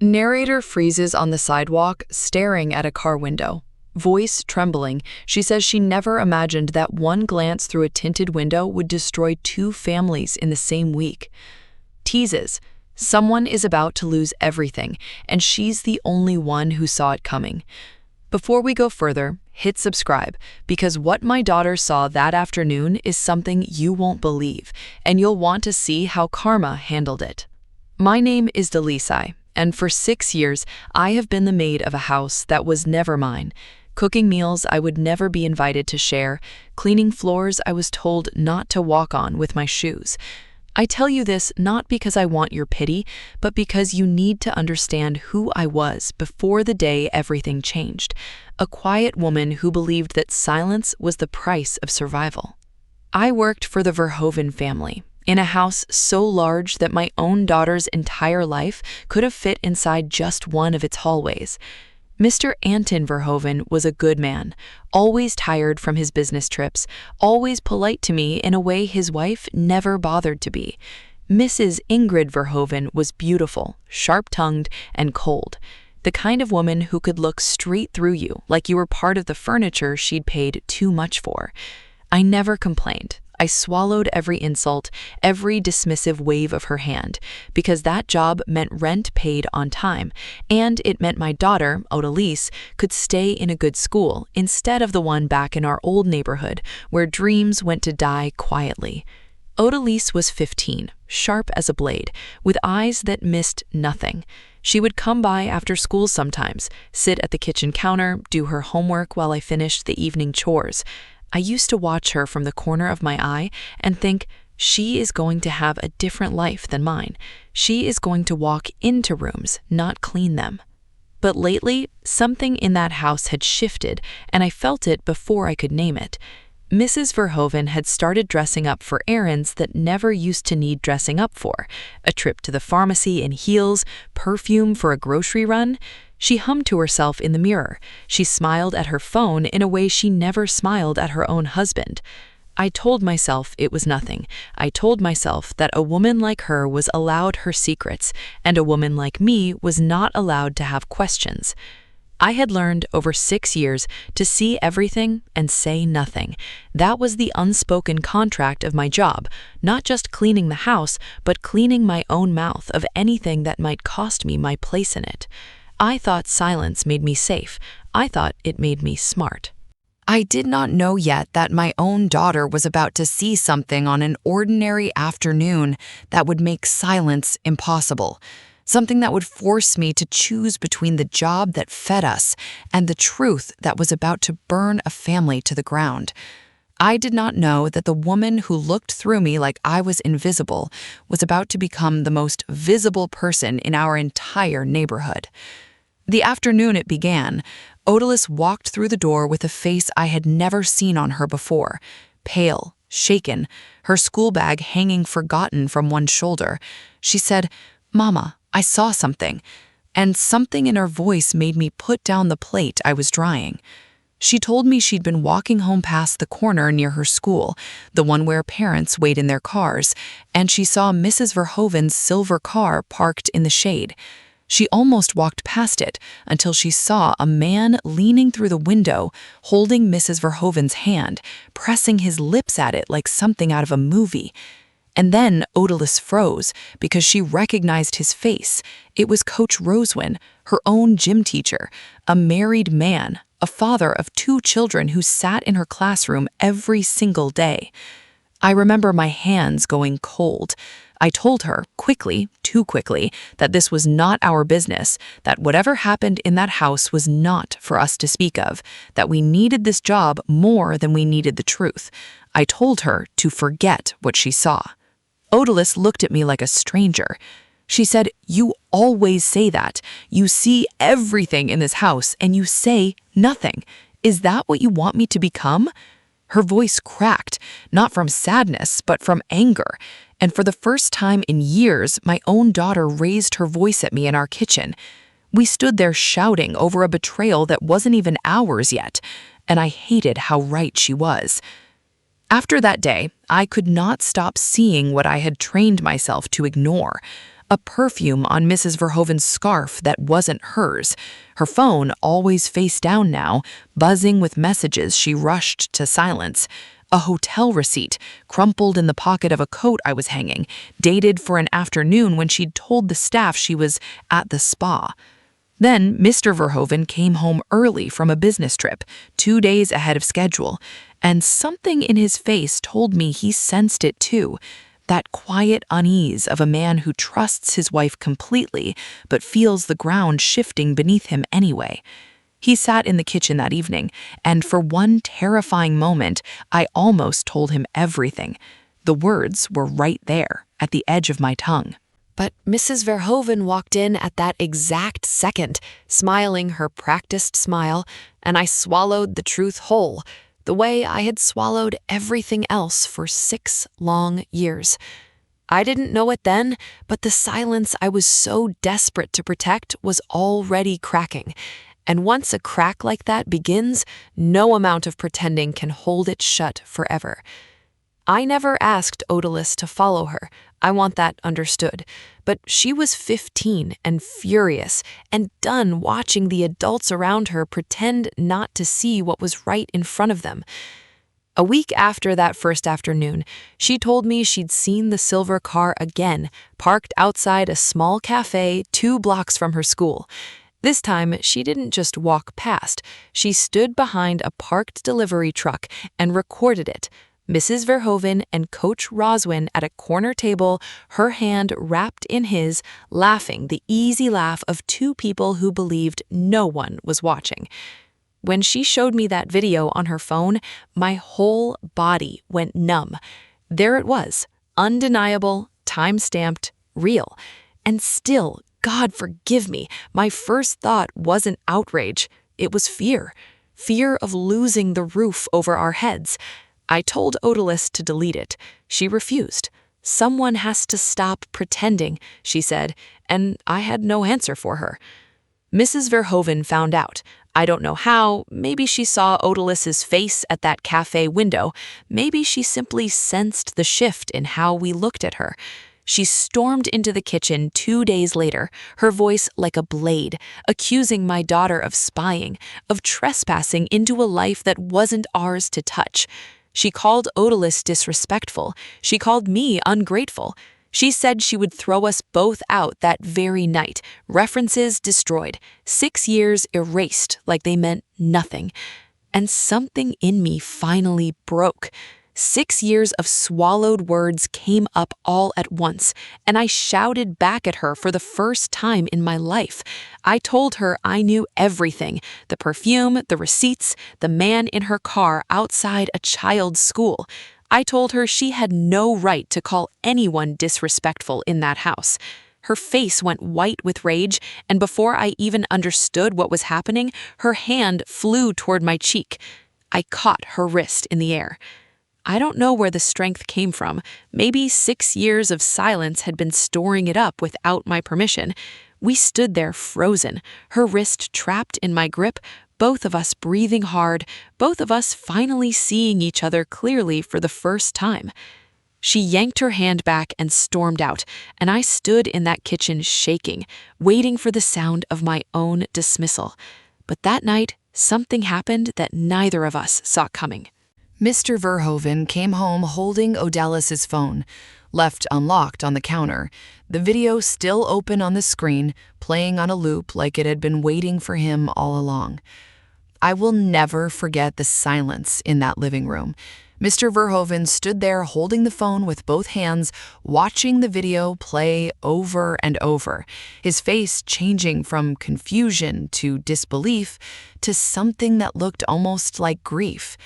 Narrator freezes on the sidewalk, staring at a car window. Voice trembling, she says she never imagined that one glance through a tinted window would destroy two families in the same week. Teases, someone is about to lose everything, and she's the only one who saw it coming. Before we go further, hit subscribe, because what my daughter saw that afternoon is something you won't believe, and you'll want to see how karma handled it. My name is Delisai, and for 6 years, I have been the maid of a house that was never mine, cooking meals I would never be invited to share, cleaning floors I was told not to walk on with my shoes. I tell you this not because I want your pity, but because you need to understand who I was before the day everything changed. A quiet woman who believed that silence was the price of survival. I worked for the Verhoeven family, in a house so large that my own daughter's entire life could have fit inside just one of its hallways. Mr. Anton Verhoeven was a good man, always tired from his business trips, always polite to me in a way his wife never bothered to be. Mrs. Ingrid Verhoeven was beautiful, sharp-tongued, and cold, the kind of woman who could look straight through you like you were part of the furniture she'd paid too much for. I never complained. I swallowed every insult, every dismissive wave of her hand, because that job meant rent paid on time, and it meant my daughter, Odalise, could stay in a good school instead of the one back in our old neighborhood where dreams went to die quietly. Odalise was 15, sharp as a blade, with eyes that missed nothing. She would come by after school sometimes, sit at the kitchen counter, do her homework while I finished the evening chores. I used to watch her from the corner of my eye and think, she is going to have a different life than mine. She is going to walk into rooms, not clean them. But lately, something in that house had shifted, and I felt it before I could name it. Mrs. Verhoeven had started dressing up for errands that never used to need dressing up for. A trip to the pharmacy in heels, perfume for a grocery run. She hummed to herself in the mirror. She smiled at her phone in a way she never smiled at her own husband. I told myself it was nothing. I told myself that a woman like her was allowed her secrets, and a woman like me was not allowed to have questions. I had learned over 6 years to see everything and say nothing. That was the unspoken contract of my job, not just cleaning the house, but cleaning my own mouth of anything that might cost me my place in it. I thought silence made me safe. I thought it made me smart. I did not know yet that my own daughter was about to see something on an ordinary afternoon that would make silence impossible. Something that would force me to choose between the job that fed us and the truth that was about to burn a family to the ground. I did not know that the woman who looked through me like I was invisible was about to become the most visible person in our entire neighborhood. The afternoon it began, Odalise walked through the door with a face I had never seen on her before, pale, shaken, her school bag hanging forgotten from one shoulder. She said, "Mama, I saw something," and something in her voice made me put down the plate I was drying. She told me she'd been walking home past the corner near her school, the one where parents wait in their cars, and she saw Mrs. Verhoeven's silver car parked in the shade. She almost walked past it until she saw a man leaning through the window, holding Mrs. Verhoeven's hand, pressing his lips at it like something out of a movie. And then Odalise froze because she recognized his face. It was Coach Rosewin, her own gym teacher, a married man, a father of 2 children who sat in her classroom every single day. I remember my hands going cold. I told her, quickly, too quickly, that this was not our business, that whatever happened in that house was not for us to speak of, that we needed this job more than we needed the truth. I told her to forget what she saw. Odalise looked at me like a stranger. She said, "You always say that. You see everything in this house and you say nothing. Is that what you want me to become?" Her voice cracked, not from sadness, but from anger. And for the first time in years, my own daughter raised her voice at me in our kitchen. We stood there shouting over a betrayal that wasn't even ours yet, and I hated how right she was. After that day, I could not stop seeing what I had trained myself to ignore. a perfume on Mrs. Verhoeven's scarf that wasn't hers, her phone always face down now, buzzing with messages she rushed to silence, a hotel receipt crumpled in the pocket of a coat I was hanging, dated for an afternoon when she'd told the staff she was at the spa. Then Mr. Verhoeven came home early from a business trip, 2 days ahead of schedule, and something in his face told me he sensed it too, that quiet unease of a man who trusts his wife completely but feels the ground shifting beneath him anyway. He sat in the kitchen that evening, and for one terrifying moment, I almost told him everything. The words were right there, at the edge of my tongue. But Mrs. Verhoeven walked in at that exact second, smiling her practiced smile, and I swallowed the truth whole, the way I had swallowed everything else for 6 long years. I didn't know it then, but the silence I was so desperate to protect was already cracking. And once a crack like that begins, no amount of pretending can hold it shut forever. I never asked Odalis to follow her. I want that understood. But she was 15 and furious and done watching the adults around her pretend not to see what was right in front of them. A week after that first afternoon, she told me she'd seen the silver car again, parked outside a small cafe 2 blocks from her school. This time, she didn't just walk past. She stood behind a parked delivery truck and recorded it. Mrs. Verhoeven and Coach Roswin at a corner table, her hand wrapped in his, laughing the easy laugh of 2 people who believed no one was watching. When she showed me that video on her phone, my whole body went numb. There it was, undeniable, time-stamped, real. And still, God forgive me, my first thought wasn't outrage. It was fear. Fear of losing the roof over our heads. I told Odalis to delete it. She refused. Someone has to stop pretending, she said, and I had no answer for her. Mrs. Verhoeven found out. I don't know how. Maybe she saw Odalis's face at that cafe window. Maybe she simply sensed the shift in how we looked at her. She stormed into the kitchen 2 days later, her voice like a blade, accusing my daughter of spying, of trespassing into a life that wasn't ours to touch. She called Odalis disrespectful. She called me ungrateful. She said she would throw us both out that very night, references destroyed, 6 years erased like they meant nothing. And something in me finally broke. 6 years of swallowed words came up all at once, and I shouted back at her for the first time in my life. I told her I knew everything, the perfume, the receipts, the man in her car outside a child's school. I told her she had no right to call anyone disrespectful in that house. Her face went white with rage, and before I even understood what was happening, her hand flew toward my cheek. I caught her wrist in the air. I don't know where the strength came from. Maybe 6 years of silence had been storing it up without my permission. We stood there frozen, her wrist trapped in my grip, both of us breathing hard, both of us finally seeing each other clearly for the first time. She yanked her hand back and stormed out, and I stood in that kitchen shaking, waiting for the sound of my own dismissal. But that night, something happened that neither of us saw coming. Mr. Verhoeven came home holding Odalis's phone, left unlocked on the counter, the video still open on the screen, playing on a loop like it had been waiting for him all along. I will never forget the silence in that living room. Mr. Verhoeven stood there holding the phone with both hands, watching the video play over and over, his face changing from confusion to disbelief to something that looked almost like grief.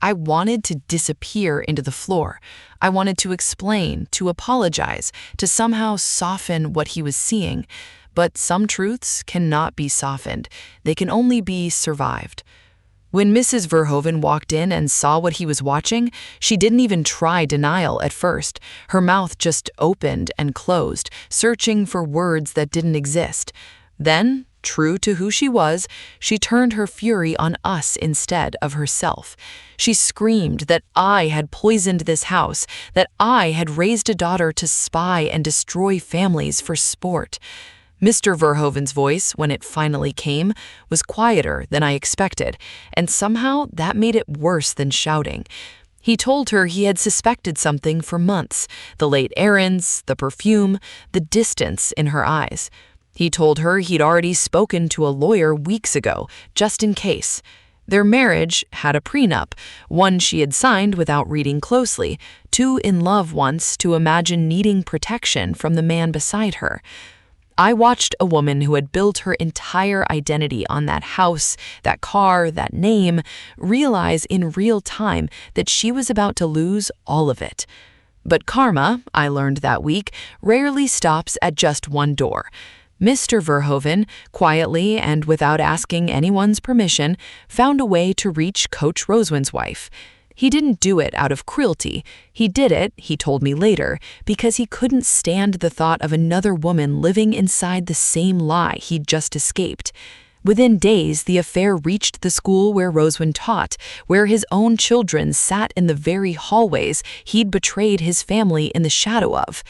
I wanted to disappear into the floor. I wanted to explain, to apologize, to somehow soften what he was seeing. But some truths cannot be softened. They can only be survived. When Mrs. Verhoeven walked in and saw what he was watching, she didn't even try denial at first. Her mouth just opened and closed, searching for words that didn't exist. Then True to who she was, she turned her fury on us instead of herself. She screamed that I had poisoned this house, that I had raised a daughter to spy and destroy families for sport. Mr. Verhoeven's voice, when it finally came, was quieter than I expected, and somehow that made it worse than shouting. He told her he had suspected something for months, the late errands, the perfume, the distance in her eyes. He told her he'd already spoken to a lawyer weeks ago, just in case. Their marriage had a prenup, one she had signed without reading closely, too in love once to imagine needing protection from the man beside her. I watched a woman who had built her entire identity on that house, that car, that name, realize in real time that she was about to lose all of it. But karma, I learned that week, rarely stops at just one door. Mr. Verhoeven, quietly and without asking anyone's permission, found a way to reach Coach Roswin's wife. He didn't do it out of cruelty. He did it, he told me later, because he couldn't stand the thought of another woman living inside the same lie he'd just escaped. Within days, the affair reached the school where Roswin taught, where his own children sat in the very hallways he'd betrayed his family in the shadow of.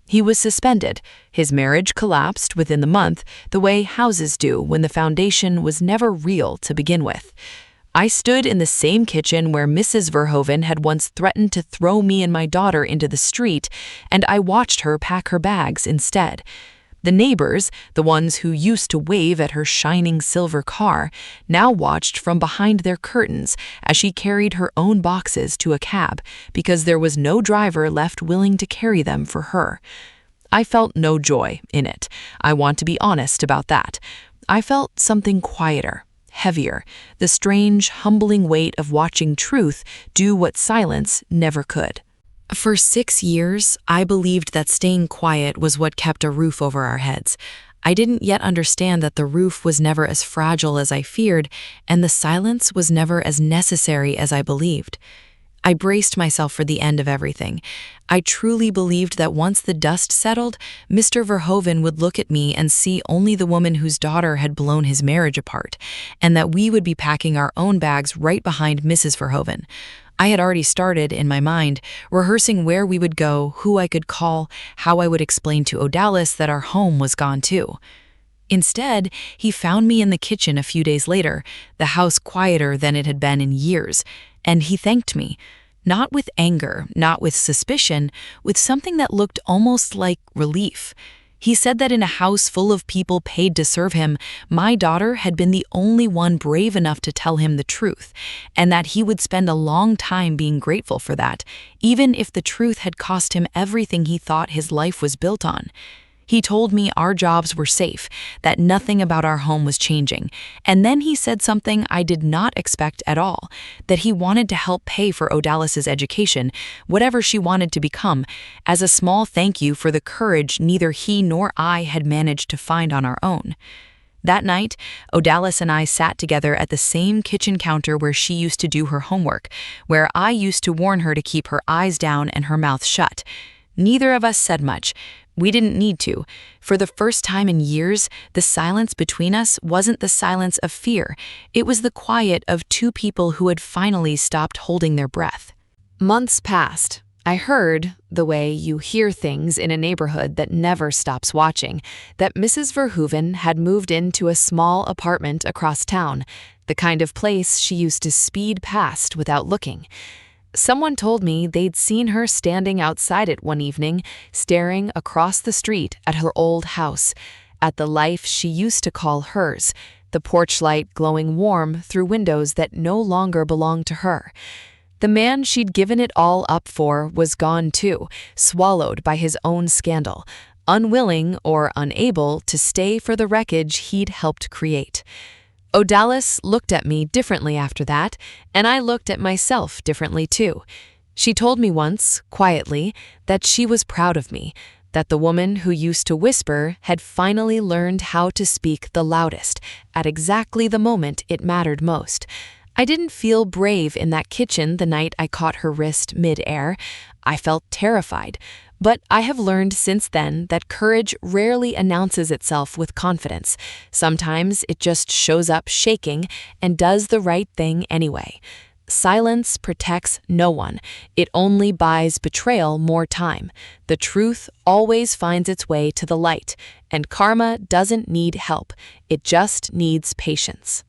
He was suspended. His marriage collapsed within the month, the way houses do when the foundation was never real to begin with. I stood in the same kitchen where Mrs. Verhoeven had once threatened to throw me and my daughter into the street, and I watched her pack her bags instead. The neighbors, the ones who used to wave at her shining silver car, now watched from behind their curtains as she carried her own boxes to a cab because there was no driver left willing to carry them for her. I felt no joy in it. I want to be honest about that. I felt something quieter, heavier, the strange, humbling weight of watching truth do what silence never could. For 6 years, I believed that staying quiet was what kept a roof over our heads. I didn't yet understand that the roof was never as fragile as I feared, and the silence was never as necessary as I believed. I braced myself for the end of everything. I truly believed that once the dust settled, Mr. Verhoeven would look at me and see only the woman whose daughter had blown his marriage apart, and that we would be packing our own bags right behind Mrs. Verhoeven. I had already started, in my mind, rehearsing where we would go, who I could call, how I would explain to Odalis that our home was gone too. Instead, he found me in the kitchen a few days later, the house quieter than it had been in years, and he thanked me. Not with anger, not with suspicion, with something that looked almost like relief. He said that in a house full of people paid to serve him, my daughter had been the only one brave enough to tell him the truth, and that he would spend a long time being grateful for that, even if the truth had cost him everything he thought his life was built on. He told me our jobs were safe, that nothing about our home was changing, and then he said something I did not expect at all, that he wanted to help pay for Odalis's education, whatever she wanted to become, as a small thank you for the courage neither he nor I had managed to find on our own. That night, Odalis and I sat together at the same kitchen counter where she used to do her homework, where I used to warn her to keep her eyes down and her mouth shut. Neither of us said much. We didn't need to. For the first time in years, the silence between us wasn't the silence of fear. It was the quiet of two people who had finally stopped holding their breath. Months passed. I heard, the way you hear things in a neighborhood that never stops watching, that Mrs. Verhoeven had moved into a small apartment across town, the kind of place she used to speed past without looking. Someone told me they'd seen her standing outside it one evening, staring across the street at her old house, at the life she used to call hers, the porch light glowing warm through windows that no longer belonged to her. The man she'd given it all up for was gone too, swallowed by his own scandal, unwilling or unable to stay for the wreckage he'd helped create. Odalis looked at me differently after that, and I looked at myself differently too. She told me once, quietly, that she was proud of me, that the woman who used to whisper had finally learned how to speak the loudest, at exactly the moment it mattered most. I didn't feel brave in that kitchen the night I caught her wrist mid-air. I felt terrified. But I have learned since then that courage rarely announces itself with confidence. Sometimes it just shows up shaking and does the right thing anyway. Silence protects no one. It only buys betrayal more time. The truth always finds its way to the light, and karma doesn't need help. It just needs patience.